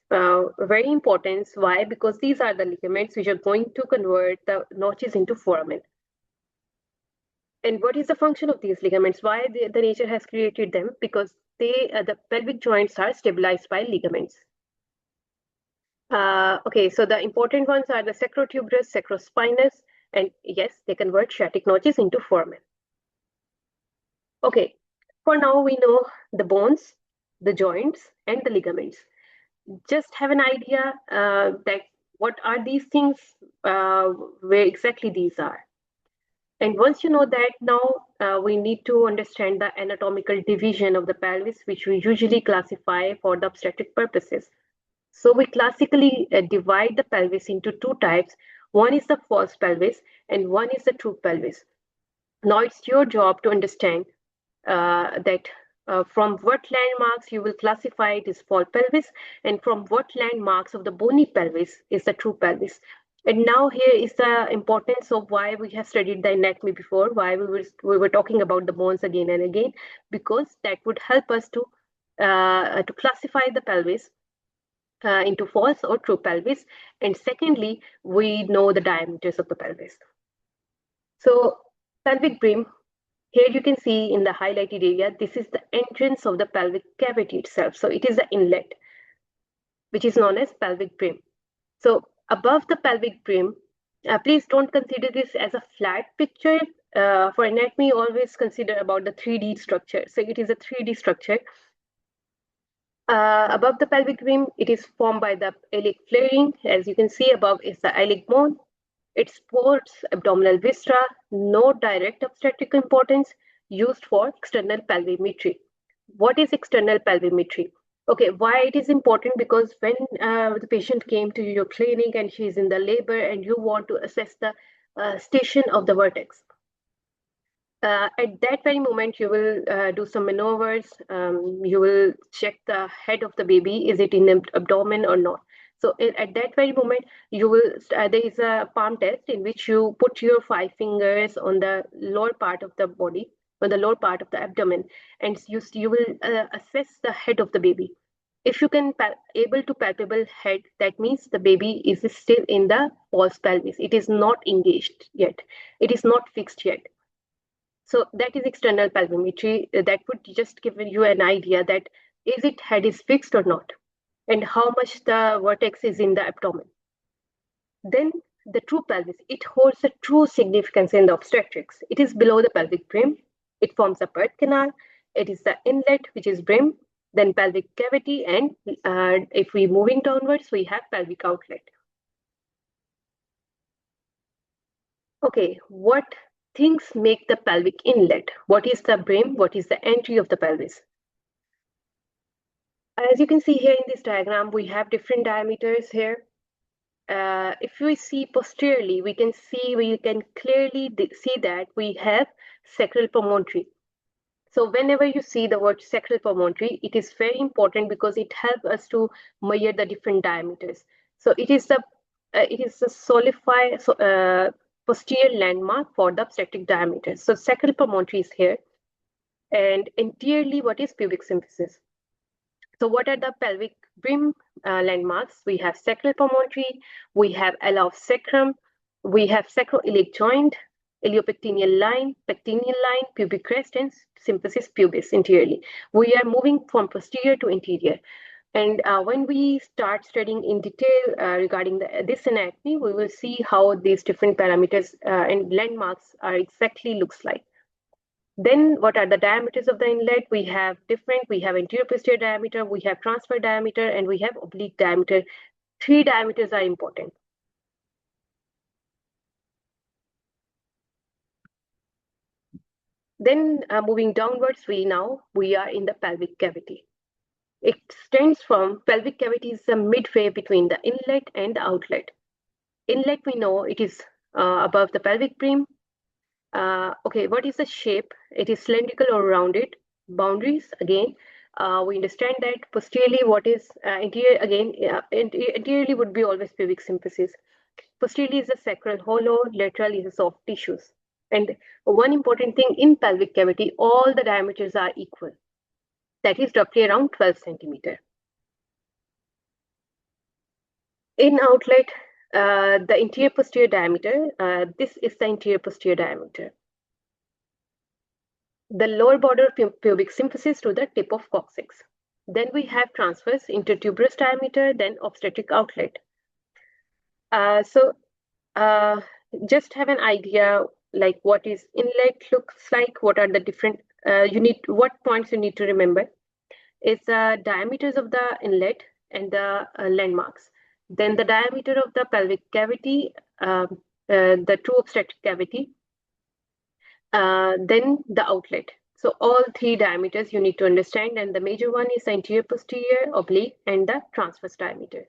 very importance. Why? Because these are the ligaments which are going to convert the notches into foramen. And what is the function of these ligaments? Why the nature has created them? Because the pelvic joints are stabilized by ligaments. Okay, so the important ones are the sacrotuberous, sacrospinous, and yes, they convert sciatic notches into foramen. Okay, for now we know the bones, the joints, and the ligaments. Just have an idea that what are these things, where exactly these are. And once you know that, now we need to understand the anatomical division of the pelvis, which we usually classify for the obstetric purposes. So we classically divide the pelvis into 2 types. One is the false pelvis and one is the true pelvis. Now it's your job to understand that from what landmarks you will classify it as false pelvis and from what landmarks of the bony pelvis is the true pelvis. And now here is the importance of why we have studied the anatomy before, why we were talking about the bones again and again, because that would help us to classify the pelvis into false or true pelvis. And secondly, we know the diameters of the pelvis. So pelvic brim, here you can see in the highlighted area, this is the entrance of the pelvic cavity itself. So it is the inlet, which is known as pelvic brim. So above the pelvic brim, please don't consider this as a flat picture. For anatomy, always consider about the 3D structure. So it is a 3D structure. Above the pelvic brim, it is formed by the iliac flaring. As you can see above is the iliac bone. It supports abdominal viscera, no direct obstetric importance, used for external pelvimetry. What is external pelvimetry? Okay, why it is important? Because when the patient came to your clinic and she's in the labor and you want to assess the station of the vertex, at that very moment, you will do some maneuvers. You will check the head of the baby. Is it in the abdomen or not? So at that very moment, you will there is a palm test in which you put your 5 fingers on the lower part of the body, on the lower part of the abdomen, and you will assess the head of the baby. If you can able to palpable head, that means the baby is still in the false pelvis. It is not engaged yet. It is not fixed yet. So that is external pelvimetry. That would just give you an idea that is it head is fixed or not, and how much the vertex is in the abdomen. Then the true pelvis, it holds a true significance in the obstetrics. It is below the pelvic brim. It forms a birth canal. It is the inlet, which is brim, then pelvic cavity, and if we moving downwards, we have pelvic outlet. Okay, what things make the pelvic inlet? What is the brim? What is the entry of the pelvis? As you can see here in this diagram, we have different diameters here. If we see posteriorly, we can clearly see that we have sacral promontory. So whenever you see the word sacral promontory, it is very important because it helps us to measure the different diameters. So it is the posterior landmark for the obstetric diameter. So sacral promontory is here, and anteriorly, what is pubic symphysis? So what are the pelvic brim landmarks? We have sacral promontory, we have ala of sacrum, we have sacroiliac joint, iliopectineal line, pubic crest, and symphysis pubis interiorly. We are moving from posterior to interior. And when we start studying in detail regarding this anatomy, we will see how these different parameters and landmarks are exactly looks like. Then what are the diameters of the inlet? We have anterior posterior diameter, we have transfer diameter, and we have oblique diameter. 3 diameters are important. Then moving downwards, we are in the pelvic cavity. It extends from pelvic cavity is the midway between the inlet and the outlet. Inlet, we know it is above the pelvic brim. Okay, what is the shape? It is cylindrical or rounded. Boundaries, again, we understand that posteriorly what is anterior, again, anteriorly would be always pubic symphysis. Posteriorly is the sacral hollow, lateral is the soft tissues. And one important thing in pelvic cavity, all the diameters are equal. That is roughly around 12 centimeter. In outlet, the interior posterior diameter, this is the interior posterior diameter. The lower border of pubic symphysis to the tip of coccyx. Then we have transverse intertuberous diameter, then obstetric outlet. Just have an idea like what is inlet looks like, what are the different, what points you need to remember. It's the diameters of the inlet and the landmarks. Then the diameter of the pelvic cavity, the true obstetric cavity, then the outlet. So all 3 diameters you need to understand, and the major one is the anterior posterior, oblique, and the transverse diameter.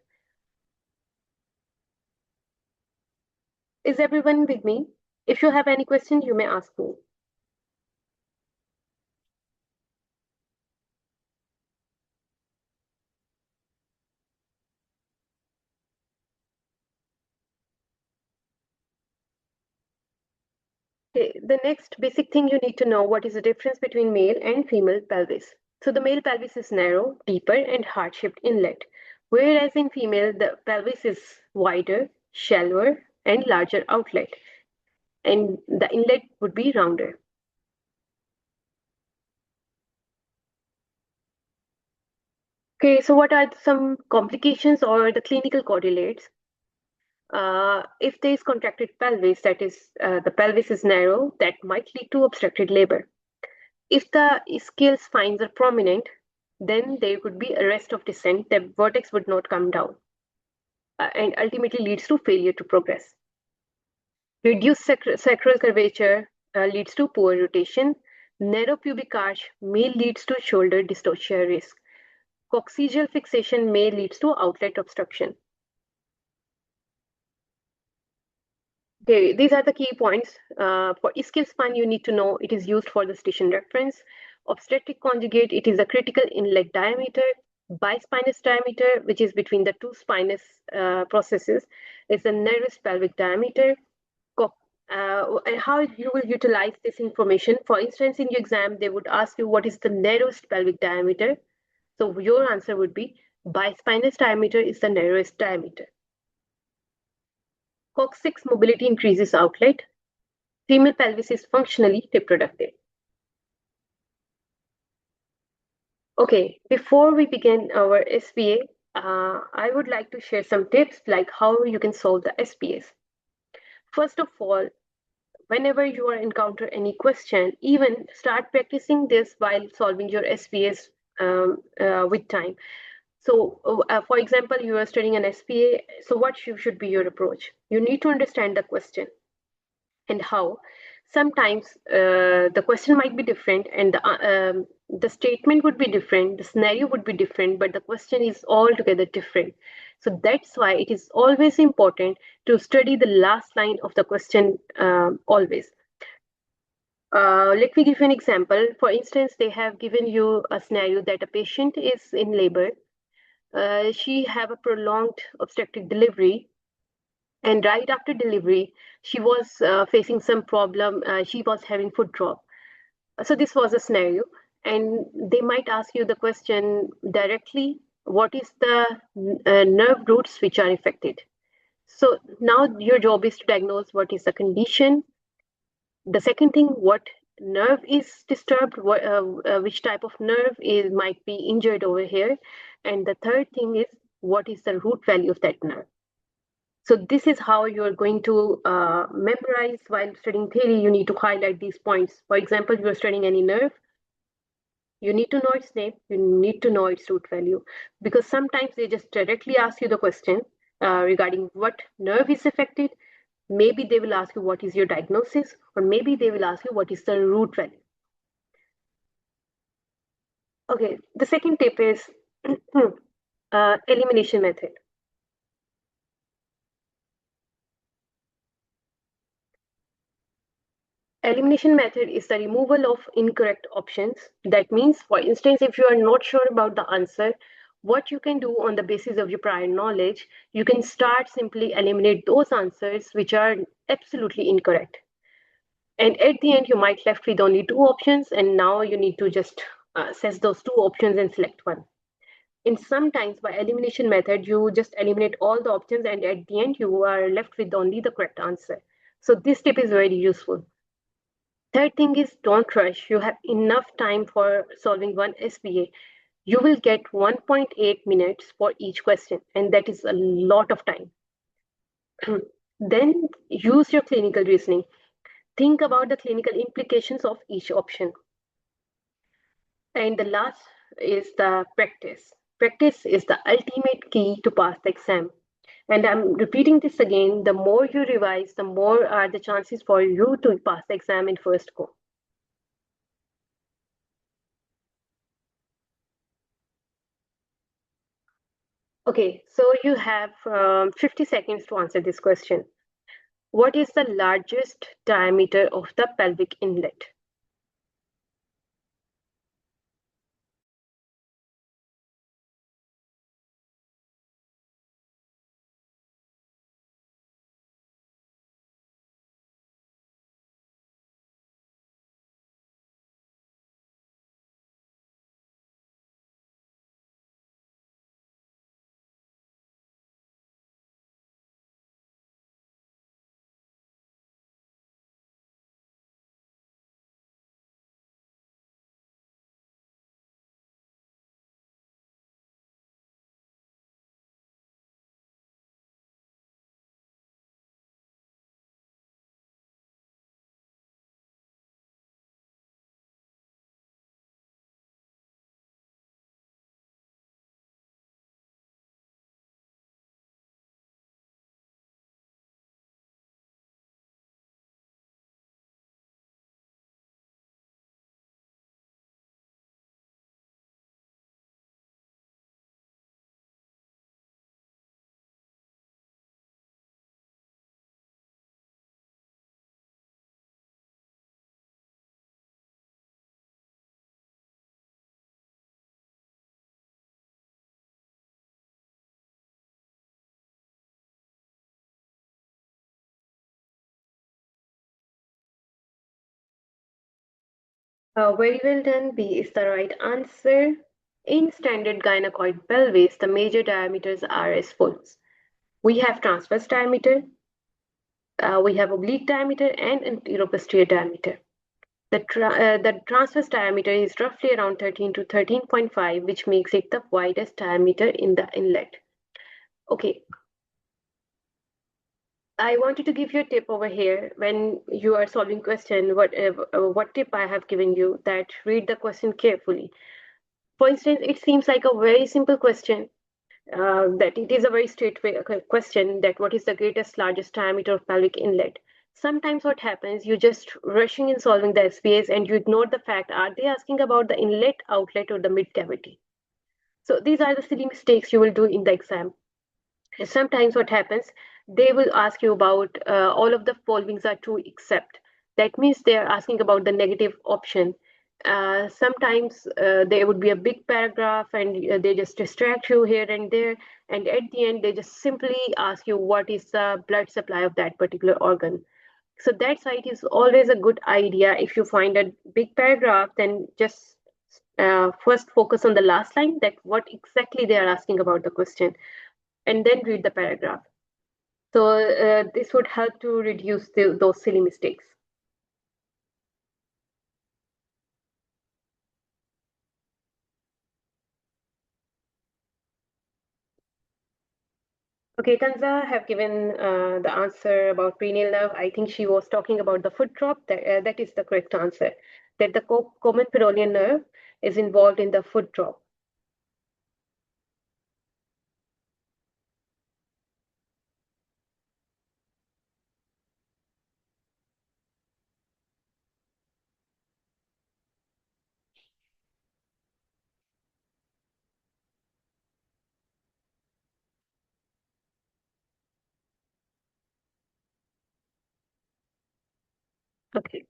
Is everyone with me? If you have any questions, you may ask me. Okay, the next basic thing you need to know, what is the difference between male and female pelvis. So the male pelvis is narrow, deeper, and heart-shaped inlet, whereas in female, the pelvis is wider, shallower, and larger outlet, and the inlet would be rounder. Okay, so what are some complications or the clinical correlates? If there is contracted pelvis, that is, the pelvis is narrow, that might lead to obstructed labor. If the ischial spines are prominent, then there could be arrest of descent, the vertex would not come down, and ultimately leads to failure to progress. Reduced sacral curvature leads to poor rotation. Narrow pubic arch may leads to shoulder dystocia risk. Coccygeal fixation may leads to outlet obstruction. Okay, these are the key points. For ischial spine, you need to know it is used for the station reference. Obstetric conjugate, it is a critical inlet diameter. Bispinous diameter, which is between the two spinous processes, is the narrowest pelvic diameter. And how you will utilize this information. For instance, in your exam, they would ask you what is the narrowest pelvic diameter. So your answer would be bispinous diameter is the narrowest diameter. Coccyx mobility increases outlet. Female pelvis is functionally reproductive. Okay, before we begin our SPA, I would like to share some tips like how you can solve the SPAs. First of all, whenever you are encounter any question, even start practicing this while solving your SPAs with time. So, for example, you are studying an SPA. So, what should be your approach? You need to understand the question and how. Sometimes the question might be different, and the statement would be different, the scenario would be different, but the question is altogether different. So that's why it is always important to study the last line of the question always. Let me give you an example. For instance, they have given you a scenario that a patient is in labor. She have a prolonged obstetric delivery, and right after delivery, she was facing some problem. She was having foot drop. So this was a scenario, and they might ask you the question directly: what is the nerve roots which are affected? So now your job is to diagnose what is the condition. The second thing, what nerve is disturbed, which type of nerve is might be injured over here, and the third thing is what is the root value of that nerve. So this is how you're going to memorize while studying theory. You need to highlight these points. For example, you're studying any nerve, you need to know its name, you need to know its root value, because sometimes they just directly ask you the question regarding what nerve is affected. Maybe they will ask you what is your diagnosis, or maybe they will ask you what is the root value. Okay, the second tip is elimination method. Elimination method is the removal of incorrect options. That means, for instance, if you are not sure about the answer, what you can do on the basis of your prior knowledge, you can start simply eliminate those answers which are absolutely incorrect. And at the end, you might left with only two options, and now you need to just assess those two options and select one. In sometimes by elimination method, you just eliminate all the options, and at the end, you are left with only the correct answer. So this tip is very useful. Third thing is don't rush. You have enough time for solving one SPA. You will get 1.8 minutes for each question, and that is a lot of time. Then use your clinical reasoning. Think about the clinical implications of each option. And the last is the practice. Practice is the ultimate key to pass the exam. And I'm repeating this again, the more you revise, the more are the chances for you to pass the exam in first go. Okay, so you have 50 seconds to answer this question. What is the largest diameter of the pelvic inlet? Very well done. B is the right answer. In standard gynecoid pelvis, the major diameters are as follows. We have transverse diameter, we have oblique diameter, and anteroposterior diameter. The transverse diameter is roughly around 13 to 13.5, which makes it the widest diameter in the inlet. Okay, I wanted to give you a tip over here when you are solving question. What tip I have given you, that read the question carefully. For instance, it seems like a very simple question, that it is a very question, that what is the greatest, largest diameter of pelvic inlet. Sometimes what happens, you just rushing in solving the SPAs and you ignore the fact, are they asking about the inlet, outlet, or the mid cavity? So these are the silly mistakes you will do in the exam. Sometimes what happens, they will ask you about all of the followings are true except. That means they are asking about the negative option. Sometimes there would be a big paragraph and they just distract you here and there, and at the end they just simply ask you what is the blood supply of that particular organ. So that's why it is always a good idea, if you find a big paragraph, then just first focus on the last line, that what exactly they are asking about the question, and then read the paragraph. So this would help to reduce those silly mistakes. Okay, Tanza have given the answer about perineal nerve. I think she was talking about the foot drop. That is the correct answer. That the common peroneal nerve is involved in the foot drop. Okay.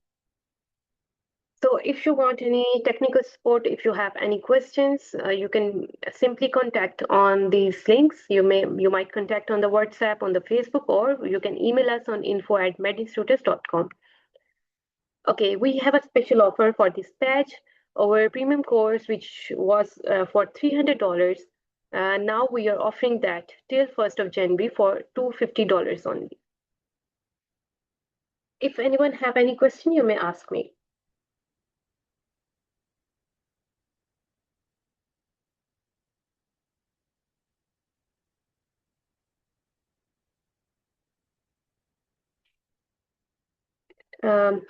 So if you want any technical support, if you have any questions, you can simply contact on these links. You might contact on the WhatsApp, on the Facebook, or you can email us on info@medinstitutors.com. Okay, we have a special offer for this batch. Our premium course, which was for $300, now we are offering that till 1st of January for $250 only. If anyone have any question, you may ask me.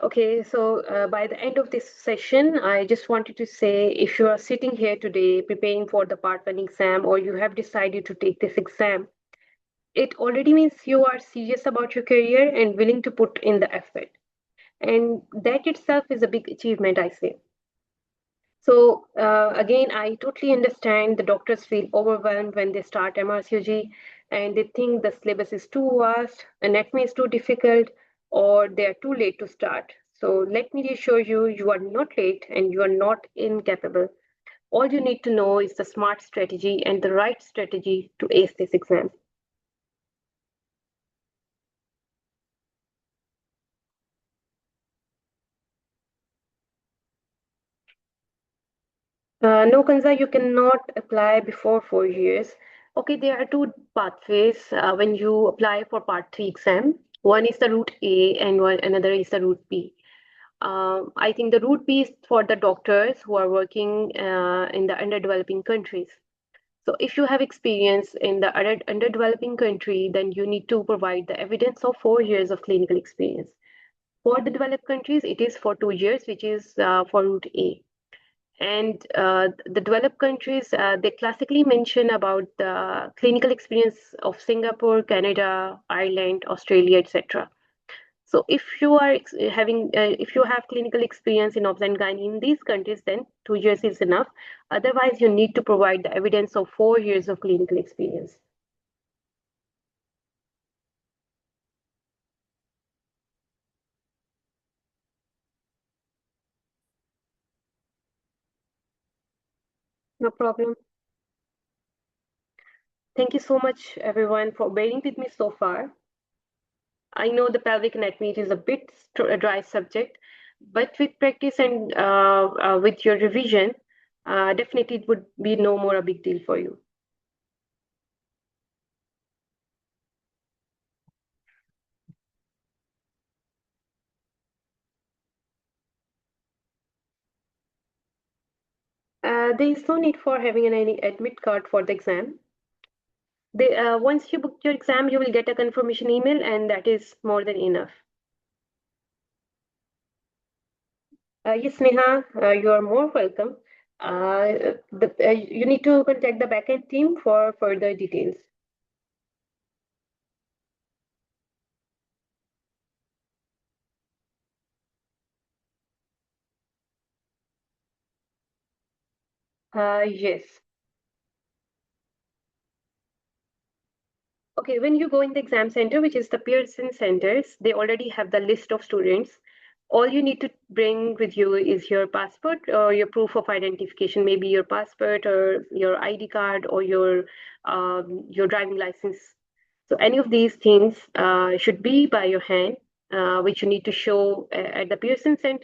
Okay, so by the end of this session, I just wanted to say, if you are sitting here today preparing for the Part 1 exam, or you have decided to take this exam, it already means you are serious about your career and willing to put in the effort. And that itself is a big achievement, I say. So again, I totally understand the doctors feel overwhelmed when they start MRCOG and they think the syllabus is too vast, anatomy is too difficult, or they are too late to start. So let me reassure you, you are not late and you are not incapable. All you need to know is the smart strategy and the right strategy to ace this exam. No, Kanza, you cannot apply before 4 years. Okay, there are two pathways when you apply for Part 3 exam. One is the route A and another is the route B. I think the route B is for the doctors who are working in the underdeveloping countries. So if you have experience in the underdeveloping country, then you need to provide the evidence of 4 years of clinical experience. For the developed countries, it is for 2 years, which is for route A. And the developed countries, they classically mention about the clinical experience of Singapore, Canada, Ireland, Australia, etc. So if you are if you have clinical experience in obs and gynae in these countries, then 2 years is enough. Otherwise, you need to provide the evidence of 4 years of clinical experience. No problem. Thank you so much, everyone, for bearing with me so far. I know the pelvic anatomy is a bit dry subject, But with practice and with your revision, definitely it would be no more a big deal for you. There is no need for having any admit card for the exam. Once you book your exam, you will get a confirmation email, and that is more than enough. Yes, Neha, you are more welcome. You need to contact the backend team for further details. Yes. Okay, when you go in the exam center, which is the Pearson centers, they already have the list of students. All you need to bring with you is your passport or your proof of identification, maybe your passport or your ID card or your driving license. So any of these things should be by your hand, which you need to show at the Pearson Center.